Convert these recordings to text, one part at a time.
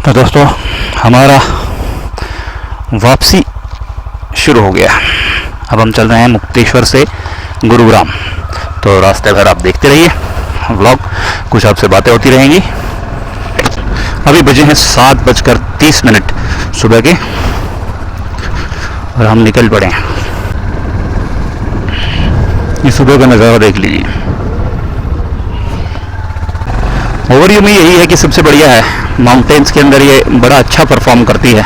तो दोस्तों हमारा वापसी शुरू हो गया। अब हम चल रहे हैं मुक्तेश्वर से गुरुग्राम। तो रास्ते भर आप देखते रहिए व्लॉग, कुछ आपसे बातें होती रहेंगी। अभी बजे हैं 7:30 सुबह के और हम निकल पड़े हैं। ये सुबह का नज़ारा देख लीजिए। ओवरव्यू में यही है कि सबसे बढ़िया है, माउंटेन्स के अंदर ये बड़ा अच्छा परफॉर्म करती है।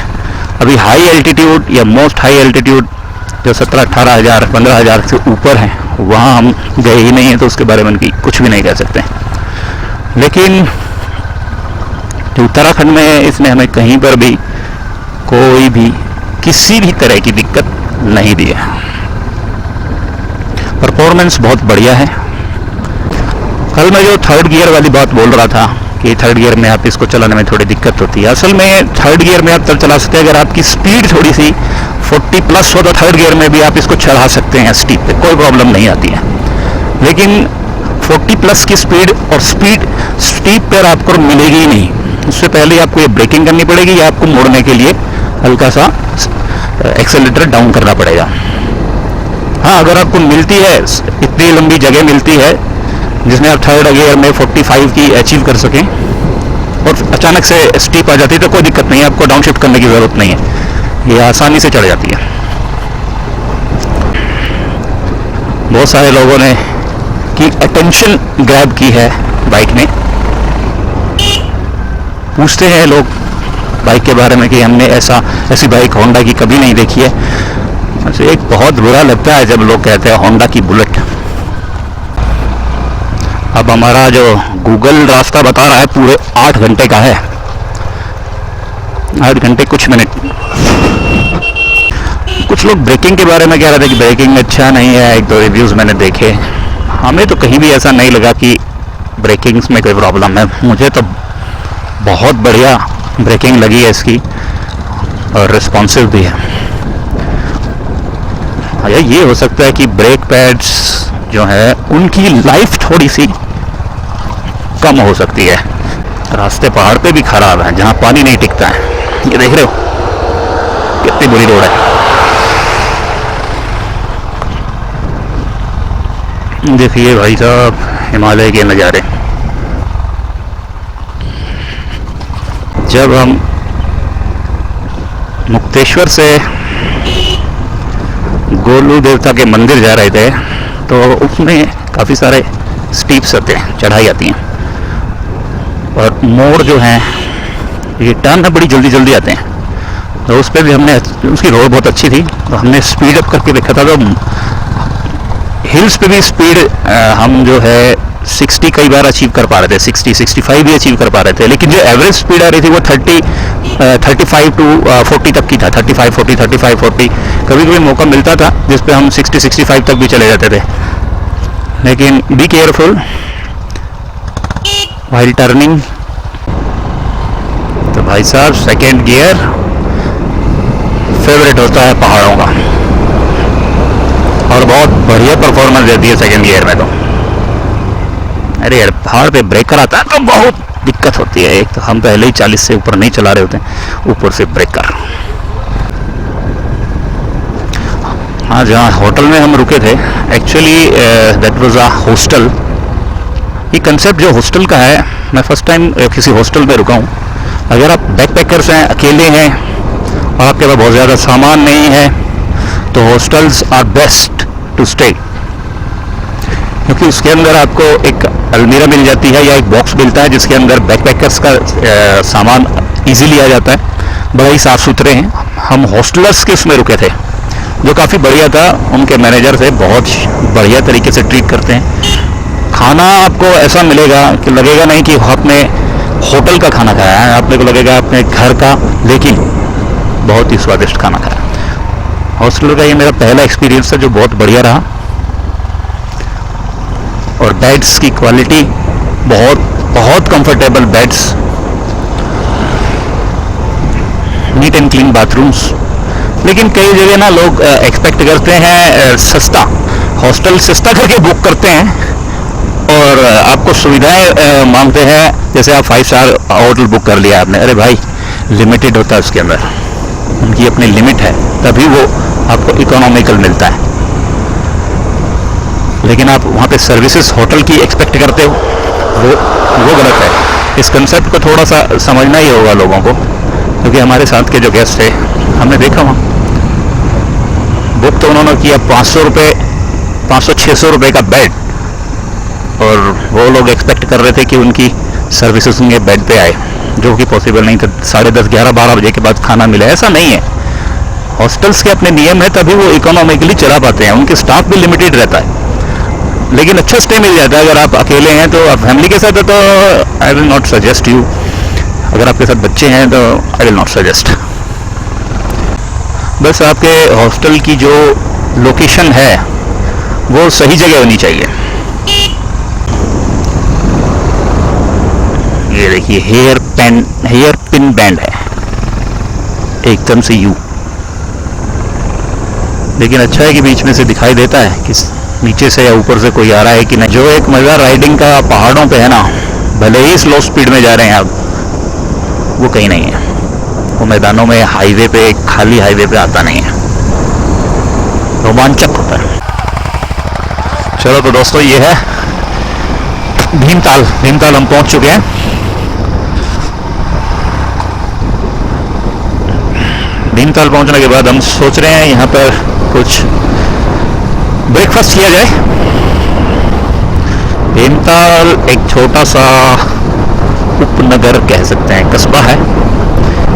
अभी हाई एल्टीट्यूड या मोस्ट हाई एल्टीट्यूड जो 17-18 हज़ार 15 हज़ार से ऊपर है, वहाँ हम गए ही नहीं हैं, तो उसके बारे में कुछ भी नहीं कह सकते। लेकिन जो उत्तराखंड में है, इसने हमें कहीं पर भी कोई भी किसी भी तरह की दिक्कत नहीं दी है। परफॉर्मेंस बहुत बढ़िया है। कल मैं जो थर्ड गियर वाली बात बोल रहा था कि थर्ड गियर में आप इसको चलाने में थोड़ी दिक्कत होती है, असल में थर्ड गियर में आप तब चला सकते हैं अगर आपकी स्पीड थोड़ी सी 40+ हो, तो थर्ड गियर में भी आप इसको चढ़ा सकते हैं स्टीप पे, कोई प्रॉब्लम नहीं आती है। लेकिन 40+ की स्पीड और स्टीप पर आपको मिलेगी ही नहीं। उससे पहले आपको ये ब्रेकिंग करनी पड़ेगी या आपको मोड़ने के लिए हल्का सा एक्सेलेरेटर डाउन करना पड़ेगा। हाँ, अगर आपको मिलती है, इतनी लंबी जगह मिलती है जिसमें आप थर्ड गियर में 45 की अचीव कर सकें और अचानक से स्टीप आ जाती है, तो कोई दिक्कत नहीं है, आपको डाउन शिफ्ट करने की ज़रूरत नहीं है, ये आसानी से चढ़ जाती है। बहुत सारे लोगों ने की अटेंशन ग्रैब की है बाइक ने। पूछते हैं लोग बाइक के बारे में कि हमने ऐसी बाइक होंडा की कभी नहीं देखी है। वैसे एक बहुत बुरा लगता है जब लोग कहते हैं होंडा की बुलेट। अब हमारा जो गूगल रास्ता बता रहा है पूरे 8 घंटे का है, 8 घंटे कुछ मिनट। कुछ लोग ब्रेकिंग के बारे में कह रहे थे कि ब्रेकिंग अच्छा नहीं है, 1-2 रिव्यूज़ मैंने देखे। हमें तो कहीं भी ऐसा नहीं लगा कि ब्रेकिंग्स में कोई प्रॉब्लम है। मुझे तो बहुत बढ़िया ब्रेकिंग लगी है इसकी और रिस्पॉन्सिव भी है। ये हो सकता है कि ब्रेक पैड्स जो है उनकी लाइफ थोड़ी सी कम हो सकती है। रास्ते पहाड़ पे भी खराब है जहाँ पानी नहीं टिकता है। ये देख रहे हो कितनी बुरी रोड है। देखिए भाई साहब हिमालय के नज़ारे। जब हम मुक्तेश्वर से गोलू देवता के मंदिर जा रहे थे तो उसमें काफ़ी सारे स्टीप्स आते हैं, चढ़ाई आती हैं, और मोड़ जो हैं ये टर्न बड़ी जल्दी जल्दी आते हैं। तो उस पर भी हमने, उसकी रोड बहुत अच्छी थी तो हमने स्पीड अप करके देखा था। तो हिल्स पे भी स्पीड हम जो है 60 कई बार अचीव कर पा रहे थे, 60-65 भी अचीव कर पा रहे थे। लेकिन जो एवरेज स्पीड आ रही थी वो 35 to 40 तक की था। 35-40 35-40 कभी कभी मौका मिलता था जिस पे हम 60-65 तक भी चले जाते थे। लेकिन बी केयरफुल व्हाइल टर्निंग। तो भाई साहब सेकेंड गियर फेवरेट होता है पहाड़ों का और बहुत बढ़िया परफॉर्मेंस देती है सेकेंड गियर में। तो अरे यार पहाड़ पे ब्रेकर आता है तो बहुत दिक्कत होती है। एक तो हम पहले ही 40 से ऊपर नहीं चला रहे होते, ऊपर से ब्रेकर। हाँ, जहाँ होटल में हम रुके थे, actually that was a hostel. ये कंसेप्ट जो हॉस्टल का है, मैं फर्स्ट टाइम किसी हॉस्टल में रुका हूँ। अगर आप बैकपैकर्स हैं, अकेले हैं और आपके पास बहुत ज़्यादा सामान नहीं है, तो hostels are best to stay, क्योंकि उसके अंदर आपको एक अलमीरा मिल जाती है या एक बॉक्स मिलता है जिसके अंदर बैकपैकर्स का सामान इजीली आ जाता है। बड़ा ही साफ़ सुथरे हैं। हम हॉस्टलर्स के उसमें रुके थे जो काफ़ी बढ़िया था। उनके मैनेजर थे, बहुत बढ़िया तरीके से ट्रीट करते हैं। खाना आपको ऐसा मिलेगा कि लगेगा नहीं कि आपने होटल का खाना खाया है, आपने को लगेगा अपने घर का, लेकिन बहुत ही स्वादिष्ट खाना खाया। हॉस्टल का ये मेरा पहला एक्सपीरियंस था जो बहुत बढ़िया रहा। और बेड्स की क्वालिटी बहुत comfortable beds, neat and clean bathrooms. लेकिन कई जगह ना लोग एक्सपेक्ट करते हैं सस्ता, हॉस्टल सस्ता करके बुक करते हैं और आपको सुविधाएं मांगते हैं। जैसे आप 5 स्टार होटल बुक कर लिया आपने, अरे भाई लिमिटेड होता है, उसके अंदर उनकी अपनी लिमिट है, तभी वो आपको इकोनॉमिकल मिलता है। लेकिन आप वहाँ पे सर्विसेज होटल की एक्सपेक्ट करते हो, वो गलत है। इस कंसेप्ट को थोड़ा सा समझना ही होगा लोगों को, क्योंकि हमारे साथ के जो गेस्ट थे, हमने देखा वहाँ बुक तो उन्होंने किया 500 रुपये, 500-600 रुपये का बेड, और वो लोग एक्सपेक्ट कर रहे थे कि उनकी सर्विसेज उनके बेड पे आए, जो कि पॉसिबल नहीं था। 10:30, 11, 12 बजे के बाद खाना मिले, ऐसा नहीं है। हॉस्टल्स के अपने नियम है, तभी वो इकोनॉमिकली चला पाते हैं। उनके स्टाफ भी लिमिटेड रहता है, लेकिन अच्छा स्टे मिल जाता है। अगर आप अकेले हैं तो, आप फैमिली के साथ है तो I will not suggest you. अगर आपके साथ बच्चे हैं तो आई विल नॉट सजेस्ट। बस आपके हॉस्टल की जो लोकेशन है वो सही जगह होनी चाहिए। ये देखिए हेयर पिन बैंड है एकदम से यू, लेकिन अच्छा है कि बीच में से दिखाई देता है कि नीचे से या ऊपर से कोई आ rहा है कि नहीं। जो एक मज़ा राइडिंग का पहाड़ों पे है ना, भले ही स्लो स्पीड में जा रहे हैं आप, वो कहीं नहीं है। वो मैदानों में, हाईवे पे, खाली हाईवे पे आता नहीं है, रोमांचक होता है। चलो तो दोस्तों, ये है भीमताल हम पहुंच चुके हैं। भीमताल पहुंचने के बाद हम सोच रहे हैं यहाँ पर कुछ ब्रेकफास्ट किया जाए। भीमताल एक छोटा सा उपनगर कह सकते हैं, कस्बा है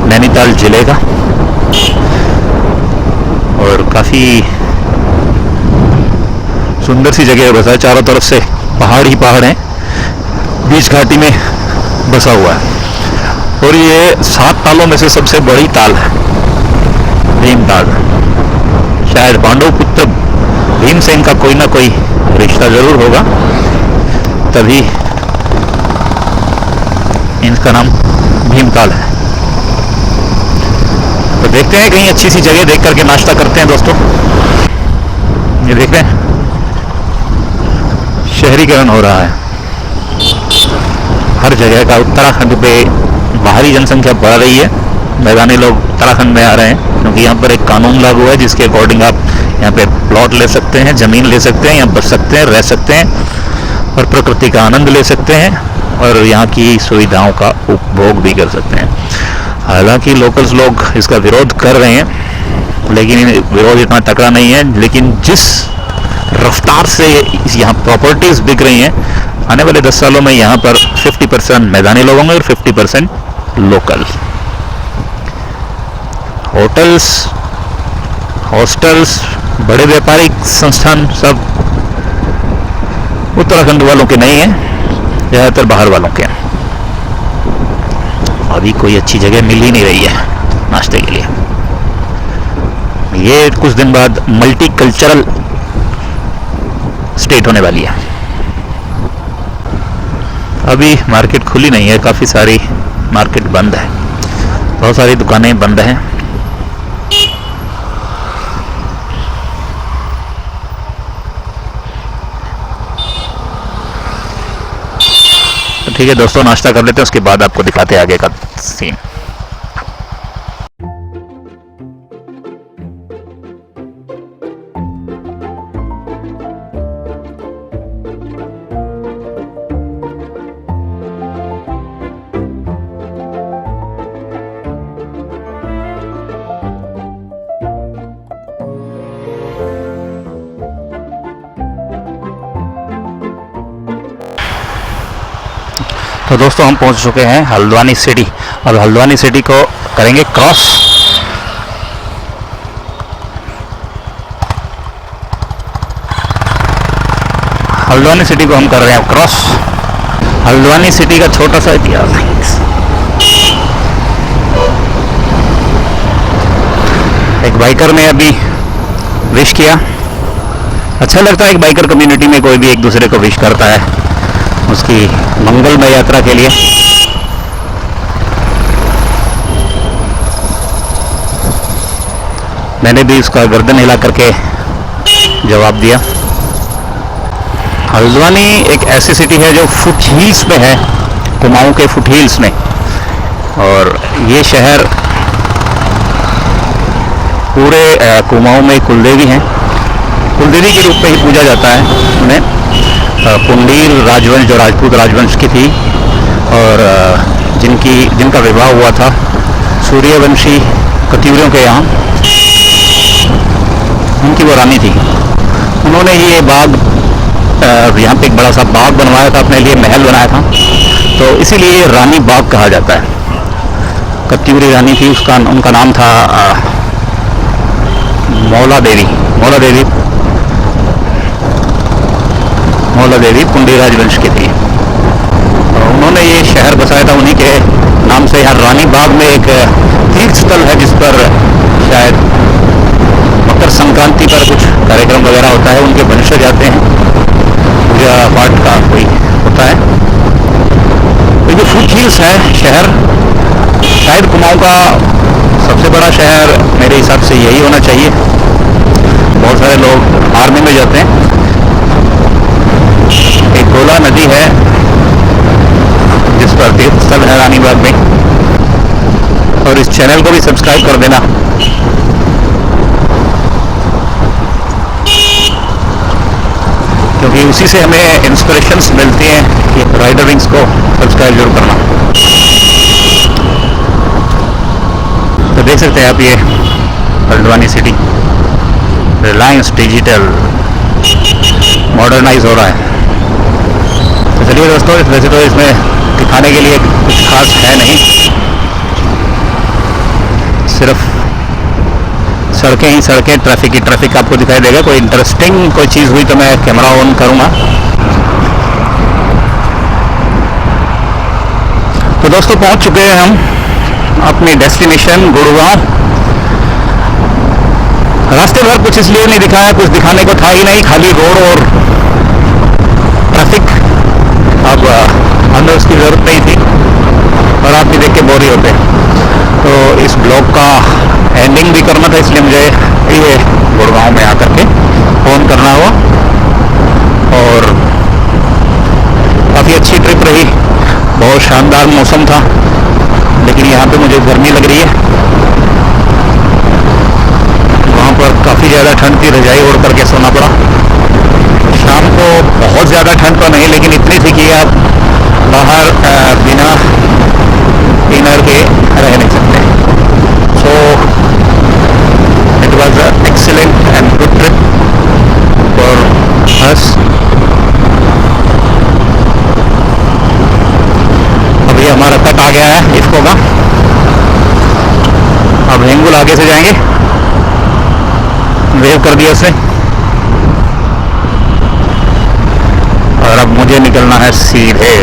नैनीताल जिले का, और काफ़ी सुंदर सी जगह है। बसा है चारों तरफ से पहाड़ ही पहाड़ हैं, बीच घाटी में बसा हुआ है, और ये 7 तालों में से सबसे बड़ी ताल है भीमताल। शायद पांडव पुत्र भीमसेन का कोई ना कोई रिश्ता जरूर होगा, तभी इनका नाम भीमताल है। तो देखते हैं, कहीं अच्छी सी जगह देख करके नाश्ता करते हैं दोस्तों। ये देख रहे हैं शहरीकरण हो रहा है हर जगह का। उत्तराखंड पे बाहरी जनसंख्या बढ़ रही है, मैदानी लोग उत्तराखंड में आ रहे हैं, क्योंकि यहाँ पर एक कानून लागू है जिसके अकॉर्डिंग आप यहाँ पे प्लॉट ले सकते हैं, ज़मीन ले सकते हैं, यहाँ बस सकते हैं, रह सकते हैं, और प्रकृति का आनंद ले सकते हैं, और यहाँ की सुविधाओं का उपभोग भी कर सकते हैं। हालांकि लोकल्स लोग इसका विरोध कर रहे हैं, लेकिन विरोध इतना तकड़ा नहीं है। लेकिन जिस रफ्तार से यहाँ प्रॉपर्टीज़ बिक रही हैं, आने वाले 10 सालों में यहाँ पर 50% मैदानी लोग होंगे और 50% लोकल। होटल्स, हॉस्टल्स, बड़े व्यापारिक संस्थान सब उत्तराखंड वालों के नहीं हैं, ज़्यादातर बाहर वालों के हैं। अभी कोई अच्छी जगह मिल ही नहीं रही है नाश्ते के लिए। ये कुछ दिन बाद मल्टी कल्चरल स्टेट होने वाली है। अभी मार्केट खुली नहीं है, काफ़ी सारी मार्केट बंद है, बहुत सारी दुकानें बंद हैं। तो ठीक है दोस्तों, नाश्ता कर लेते हैं, उसके बाद आपको दिखाते हैं आगे का सीन। तो दोस्तों, हम पहुंच चुके हैं हल्द्वानी सिटी। अब हल्द्वानी सिटी को करेंगे क्रॉस। हल्द्वानी सिटी को हम कर रहे हैं क्रॉस। हल्द्वानी सिटी का छोटा सा इतिहास। एक बाइकर ने अभी विश किया। अच्छा लगता है एक बाइकर कम्युनिटी में कोई भी एक दूसरे को विश करता है उसकी मंगलमय यात्रा के लिए। मैंने भी उसका गर्दन हिला करके जवाब दिया। हल्द्वानी एक ऐसी सिटी है जो फुट हिल्स में है, कुमाऊं के फुट हिल्स में। और ये शहर पूरे कुमाऊं में कुलदेवी हैं, कुलदेवी के रूप में ही पूजा जाता है उन्हें। पुंडीर राजवंश जो राजपूत राजवंश की थी और जिनका विवाह हुआ था सूर्यवंशी कत्यूरियों के यहाँ, उनकी वो रानी थी। उन्होंने ये बाग, यहाँ पे एक बड़ा सा बाग बनवाया था, अपने लिए महल बनाया था, तो इसीलिए रानी बाग कहा जाता है। कत्यूरी रानी थी, उनका नाम था मौला देवी पुंडी राजवंश की थी। उन्होंने ये शहर बसाया था, उन्हीं के नाम से। यहाँ रानी बाग में एक तीर्थ स्थल है जिस पर शायद मकर संक्रांति पर कुछ कार्यक्रम वगैरह होता है, उनके वंशज आते हैं, पूजा पाठ का कोई होता है। तो ये फुट हिल्स है शहर, शायद कुमाऊं का सबसे बड़ा शहर मेरे हिसाब से यही होना चाहिए। बहुत सारे लोग आर्मी में जाते हैं। एक गोला नदी है जिस पर तीर्थ स्थल है रानीबाग में, और इस चैनल को भी सब्सक्राइब कर देना। क्योंकि उसी से हमें इंस्पिरेशंस मिलती हैं कि राइडर विंग्स को सब्सक्राइब जरूर करना। तो देख सकते हैं आप ये Haldwani city, Reliance digital modernise हो रहा है। तो चलिए दोस्तों, वैसे तो इसमें दिखाने के लिए कुछ खास है नहीं, सिर्फ सड़कें ही सड़कें, ट्रैफिक ही ट्रैफिक आपको दिखाई देगा। कोई इंटरेस्टिंग कोई चीज़ हुई तो मैं कैमरा ऑन करूँगा। तो दोस्तों पहुँच चुके हैं हम अपनी डेस्टिनेशन गुड़गांव। रास्ते भर कुछ इसलिए नहीं दिखाया, कुछ दिखाने को था ही नहीं, खाली रोड और ट्रैफिक। अब हमें उसकी ज़रूरत नहीं थी और आप भी देख के बोर ही होते। तो इस ब्लॉग का एंडिंग भी करना था, इसलिए मुझे ये गुड़गांव में आकर के फ़ोन करना हुआ। और काफ़ी अच्छी ट्रिप रही, बहुत शानदार मौसम था, लेकिन यहाँ पे मुझे गर्मी लग रही है। वहाँ पर काफ़ी ज़्यादा ठंड थी, रजाई ओढ़ करके सोना पड़ा। शाम को बहुत ज़्यादा ठंड तो नहीं, लेकिन इतनी थी कि आप बाहर बिना इनर के रह नहीं सकते। So it was excellent and good trip for us. अभी हमारा तट आ गया है इफ्को का, अब हेंगुल आगे से जाएंगे। वेव कर दिया उसने, और अब मुझे निकलना है सीधे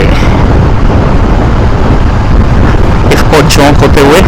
इफ्को चौक होते हुए